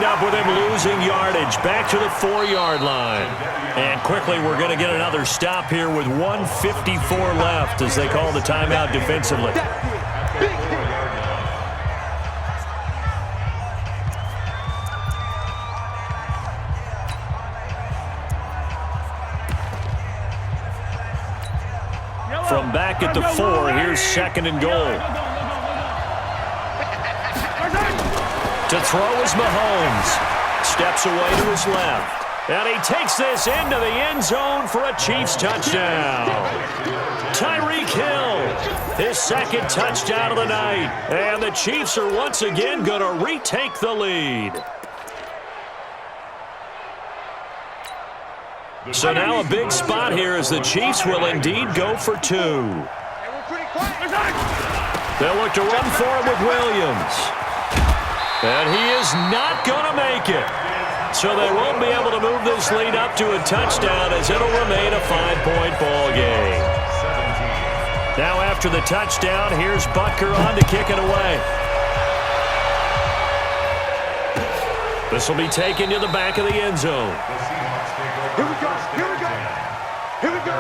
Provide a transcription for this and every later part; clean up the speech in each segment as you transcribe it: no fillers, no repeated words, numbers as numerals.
up with him losing yardage. Back to the 4-yard line. And quickly we're going to get another stop here with 1:54 left as they call the timeout defensively. From back at the 4, here's 2nd and goal. To throw is Mahomes. Steps away to his left. And he takes this into the end zone for a Chiefs touchdown. Tyreek Hill, his 2nd touchdown of the night. And the Chiefs are once again going to retake the lead. So now a big spot here as the Chiefs will indeed go for 2. They'll look to run for it with Williams. And he is not going to make it. So they won't be able to move this lead up to a touchdown as it'll remain a 5-point ball game. Now after the touchdown, here's Butker on to kick it away. This will be taken to the back of the end zone. Here we go, here we go, here we go.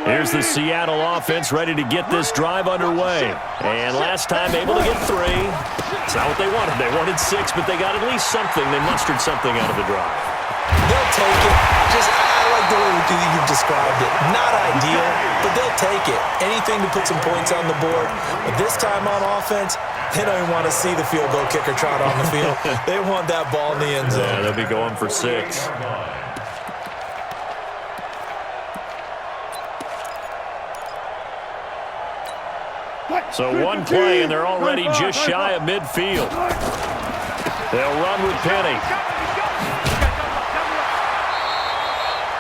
Here's the Seattle offense ready to get this drive underway. And last time able to get 3. It's not what they wanted. They wanted 6, but they got at least something. They mustered something out of the drive. They'll take it. I like the way you've described it. Not ideal, but they'll take it. Anything to put some points on the board. But this time on offense, they don't even want to see the field goal kicker trot on the field. They want that ball in the end zone. Yeah, they'll be going for 6. So one play, and they're already just shy of midfield. They'll run with Penny.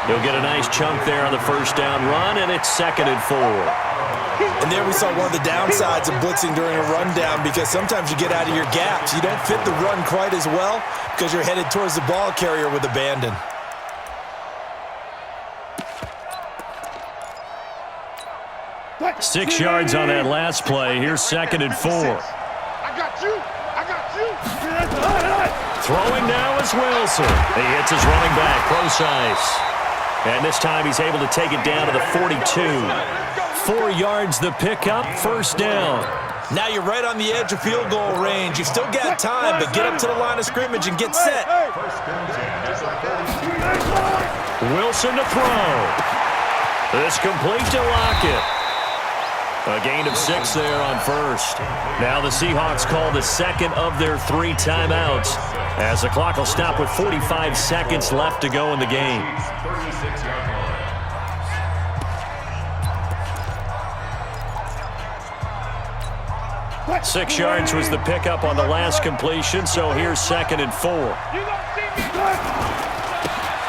He'll get a nice chunk there on the first down run, and it's 2nd and 4. And there we saw one of the downsides of blitzing during a rundown because sometimes you get out of your gaps. You don't fit the run quite as well because you're headed towards the ball carrier with abandon. Six yards on that last play. Here's 2nd and 4. I got you. I got you. Throwing now is Wilson. He hits his running back, close ice. And this time he's able to take it down to the 42. 4 yards the pickup, first down. Now you're right on the edge of field goal range. You've still got time, but get up to the line of scrimmage and get set. Wilson to throw. This complete to Lockett. A gain of 6 there on first. Now the Seahawks call the 2nd of their 3 timeouts as the clock will stop with 45 seconds left to go in the game. 6 yards was the pickup on the last completion, so here's 2nd and 4.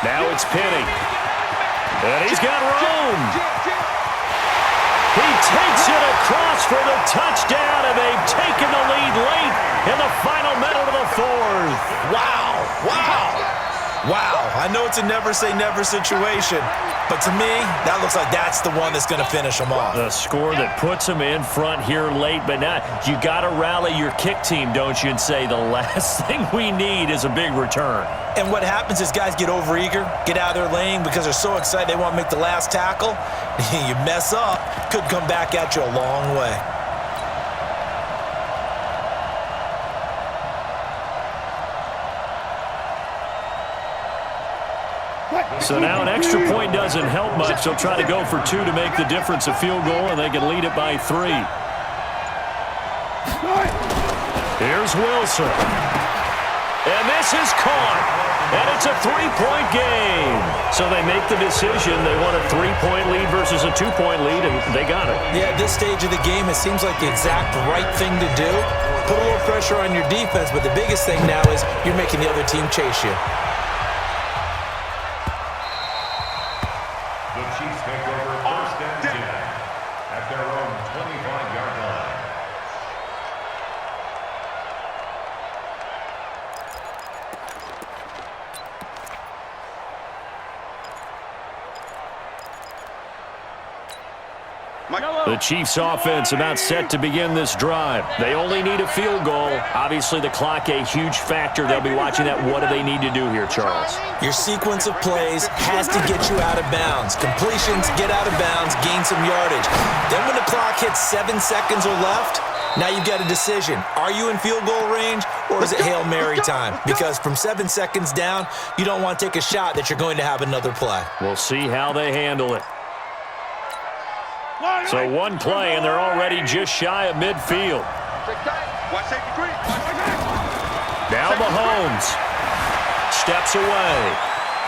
Now it's Penny. And he's got room. He takes it across for the touchdown, and they've taken the lead late in the final minute of the 4th. Wow, wow, wow. I know it's a never-say-never situation, but to me, that looks like that's the one that's going to finish them off. The score that puts them in front here late, but now you got to rally your kick team, don't you, and say the last thing we need is a big return. And what happens is guys get overeager, get out of their lane because they're so excited they want to make the last tackle. You mess up, could come back at you a long way. So now an extra point doesn't help much. They'll try to go for 2 to make the difference a field goal, and they can lead it by 3. Here's Wilson. And this is caught. And it's a 3-point game. So they make the decision. They want a 3-point lead versus a 2-point lead, and they got it. Yeah, at this stage of the game, it seems like the exact right thing to do. Put a little pressure on your defense, but the biggest thing now is you're making the other team chase you. The Chiefs take over 1st and 10 at their own 25-yard line. The Chiefs offense about set to begin this drive. They only need a field goal. Obviously, the clock a huge factor. They'll be watching that. What do they need to do here, Charles? Your sequence of plays has to get you out of bounds. Completions, get out of bounds, gain some yardage. Then when the clock hits 7 seconds or left, now you've got a decision. Are you in field goal range or is it Hail Mary time? Because from 7 seconds down, you don't want to take a shot that you're going to have another play. We'll see how they handle it. So one play, and they're already just shy of midfield. Now Mahomes steps away.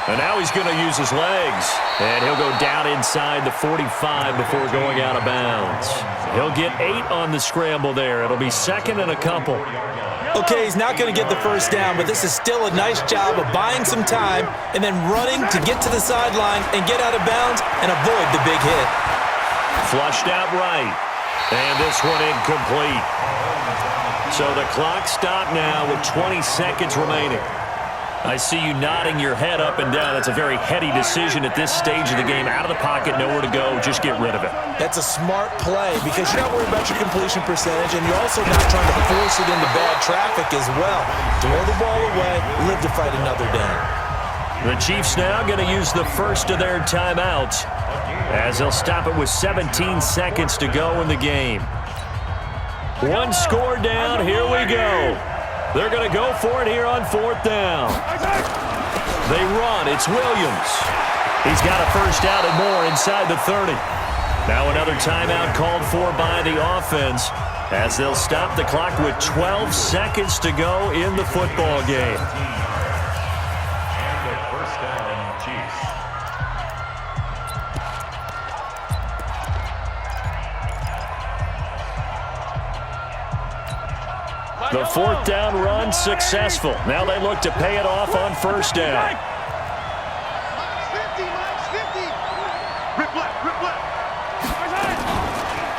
And now he's going to use his legs. And he'll go down inside the 45 before going out of bounds. He'll get 8 on the scramble there. It'll be second and a couple. Okay, he's not going to get the first down, but this is still a nice job of buying some time and then running to get to the sideline and get out of bounds and avoid the big hit. Flushed out right. And this one incomplete. So the clock stopped now with 20 seconds remaining. I see you nodding your head up and down. That's a very heady decision at this stage of the game. Out of the pocket, nowhere to go. Just get rid of it. That's a smart play because you're not worried about your completion percentage, and you're also not trying to force it into bad traffic as well. Throw the ball away, live to fight another down. The Chiefs now going to use the first of their timeouts as they'll stop it with 17 seconds to go in the game. One score down. Here we go. They're going to go for it here on 4th down. They run. It's Williams. He's got a first down and more inside the 30. Now another timeout called for by the offense as they'll stop the clock with 12 seconds to go in the football game. And a first down, Chiefs. The 4th down run successful. Now they look to pay it off on first down.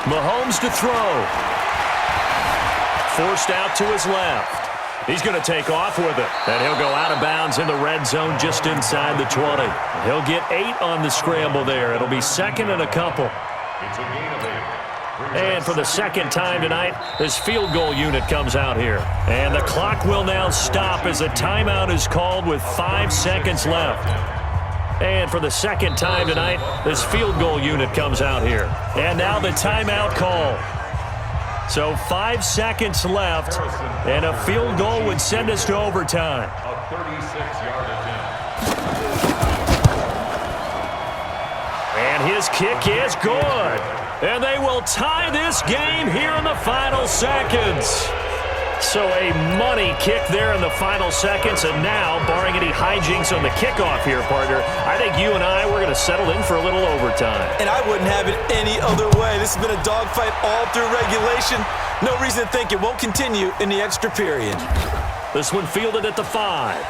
Mahomes to throw. Forced out to his left. He's going to take off with it. And he'll go out of bounds in the red zone just inside the 20. He'll get 8 on the scramble there. It'll be second and a couple. It's a gain of 8. And for the second time tonight, this field goal unit comes out here. And the clock will now stop as a timeout is called with 5 seconds left. And for the second time tonight, this field goal unit comes out here. And now the timeout call. So 5 seconds left, and a field goal would send us to overtime. A 36-yard attempt. And his kick is good. And they will tie this game here in the final seconds. So a money kick there in the final seconds. And now, barring any hijinks on the kickoff here, partner, I think you and I, we're going to settle in for a little overtime. And I wouldn't have it any other way. This has been a dogfight all through regulation. No reason to think it won't continue in the extra period. This one fielded at the 5.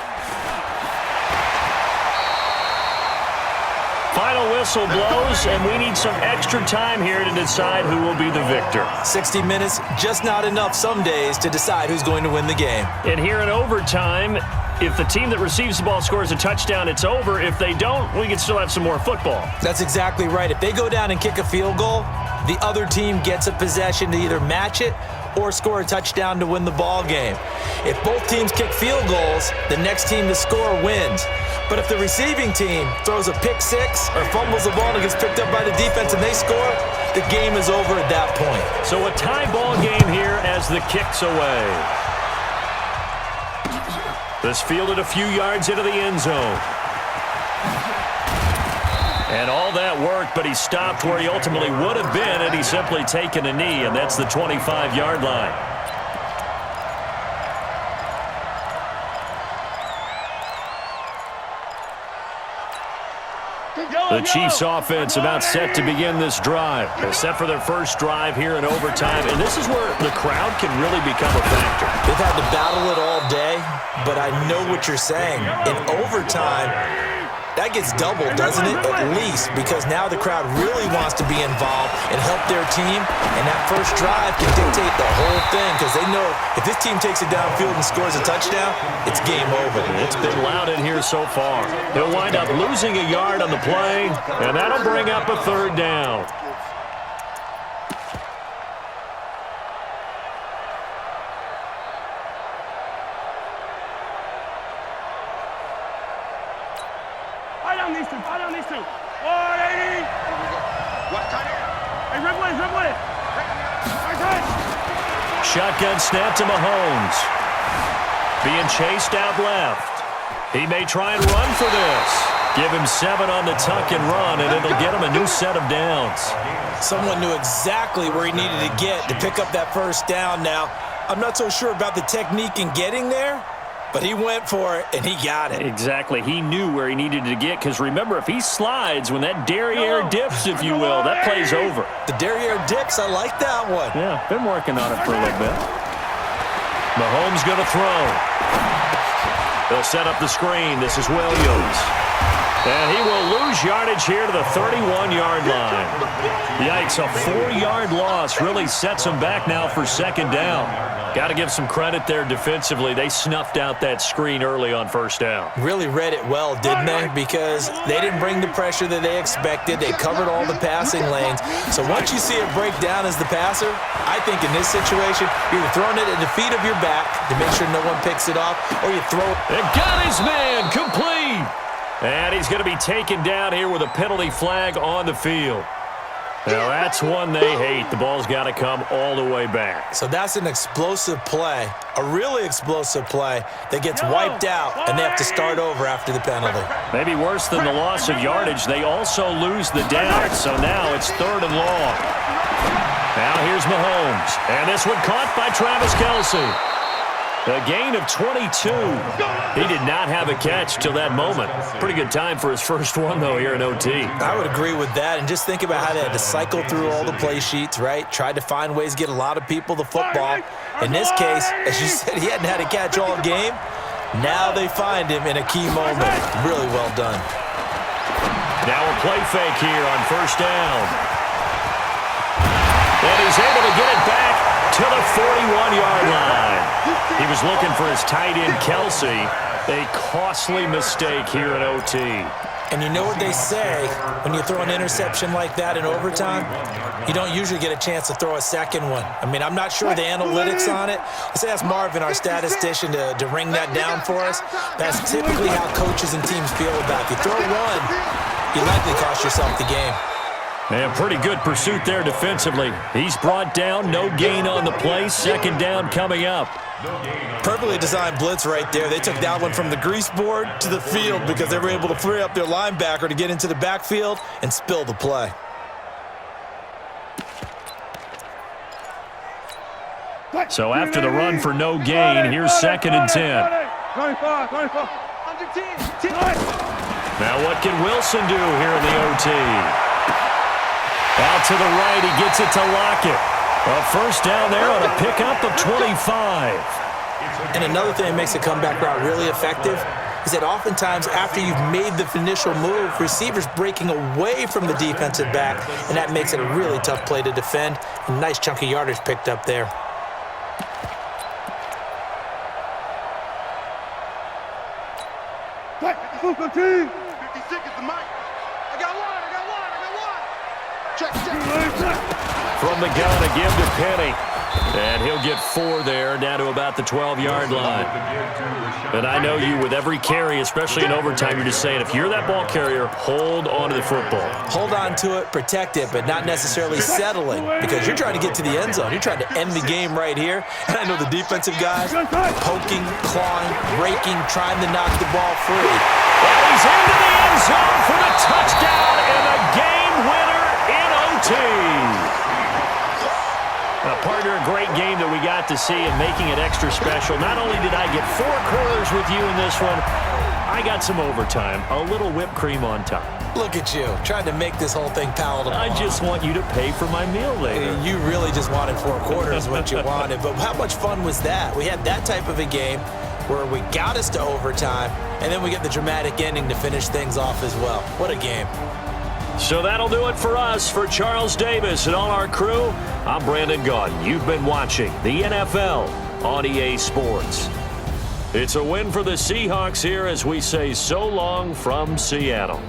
Final whistle blows, and we need some extra time here to decide who will be the victor. 60 minutes, just not enough some days to decide who's going to win the game. And here in overtime, if the team that receives the ball scores a touchdown, it's over. If they don't, we can still have some more football. That's exactly right. If they go down and kick a field goal, the other team gets a possession to either match it or score a touchdown to win the ball game. If both teams kick field goals, the next team to score wins. But if the receiving team throws a pick six or fumbles the ball and gets picked up by the defense and they score, the game is over at that point. So a tie ball game here as the kick's away. This fielded a few yards into the end zone. And all that worked, but he stopped where he ultimately would have been had he simply taken a knee, and that's the 25-yard line. The Chiefs offense about set to begin this drive. They're set for their first drive here in overtime, and this is where the crowd can really become a factor. They've had to battle it all day, but I know what you're saying. In overtime, that gets doubled, doesn't it? At least, because now the crowd really wants to be involved and help their team, and that first drive can dictate the whole thing because they know if this team takes it downfield and scores a touchdown, it's game over. It's been loud in here so far. He'll wind up losing a yard on the play, and that'll bring up a third down. on these two. Foul on these two. 180. What time? Hey, dribble it, dribble it. Nice touch. Shotgun snap to Mahomes. Being chased out left. He may try and run for this. Give him 7 on the tuck and run, and it'll get him a new set of downs. Someone knew exactly where he needed to get to pick up that first down now. I'm not so sure about the technique in getting there, but he went for it, and he got it. Exactly. He knew where he needed to get, because remember, if he slides, when that derriere dips, if you will, that play's over. The derriere dips, I like that one. Yeah, been working on it for a little bit. Mahomes going to throw. They'll set up the screen. This is Williams. And he will lose yardage here to the 31-yard line. Yikes, a 4-yard loss really sets him back now for second down. Got to give some credit there defensively. They snuffed out that screen early on first down. Really read it well, didn't they? Because they didn't bring the pressure that they expected. They covered all the passing lanes. So once you see it break down as the passer, I think in this situation, you're either throwing it at the feet of your back to make sure no one picks it off, or you throw it. They got his man complete. And he's going to be taken down here with a penalty flag on the field. Now, that's one they hate. The ball's got to come all the way back. So that's an explosive play, a really explosive play that gets wiped out, and they have to start over after the penalty. Maybe worse than the loss of yardage, they also lose the down. So now it's 3rd and long. Now here's Mahomes. And this one caught by Travis Kelce. A gain of 22. He did not have a catch till that moment. Pretty good time for his first one, though, here in OT. I would agree with that. And just think about how they had to cycle through all the play sheets, right? Tried to find ways to get a lot of people the football. In this case, as you said, he hadn't had a catch all game. Now they find him in a key moment. Really well done. Now a play fake here on first down. And he's able to get it back to the 41-yard line. He was looking for his tight end, Kelce. A costly mistake here in OT. And you know what they say, when you throw an interception like that in overtime, you don't usually get a chance to throw a second one. I mean, I'm not sure the analytics on it. Let's ask Marvin, our statistician, to ring that down for us. That's typically how coaches and teams feel about it. If you throw one, you likely cost yourself the game. And pretty good pursuit there defensively. He's brought down, no gain on the play. Second down coming up. Perfectly designed blitz right there. They took that one from the grease board to the field because they were able to free up their linebacker to get into the backfield and spill the play. So after the run for no gain, here's 2nd and 10. 24, 24. Now what can Wilson do here in the OT? Out to the right, he gets it to Lockett. A first down there on a pickup of 25. And another thing that makes a comeback route really effective is that oftentimes after you've made the initial move, receivers breaking away from the defensive back, and that makes it a really tough play to defend. A nice chunk of yardage picked up there. Team. 56 is the mic. I got one. Check. From the gun, a give to Penny. And he'll get 4 there, down to about the 12-yard line. And I know you, with every carry, especially in overtime, you're just saying, if you're that ball carrier, hold on to the football. Hold on to it, protect it, but not necessarily settling, because you're trying to get to the end zone. You're trying to end the game right here. And I know the defensive guys poking, clawing, raking, trying to knock the ball free. And he's into the end zone for the touchdown and the game winner in OT. Partner, a great game that we got to see and making it extra special. Not only did I get 4 quarters with you in this one, I got some overtime, a little whipped cream on top. Look at you, trying to make this whole thing palatable. I just want you to pay for my meal later. You really just wanted 4 quarters, what you wanted. But how much fun was that? We had that type of a game where we got us to overtime, and then we get the dramatic ending to finish things off as well. What a game. So that'll do it for us. For Charles Davis and all our crew, I'm Brandon Gaudin. You've been watching the NFL on EA Sports. It's a win for the Seahawks here as we say so long from Seattle.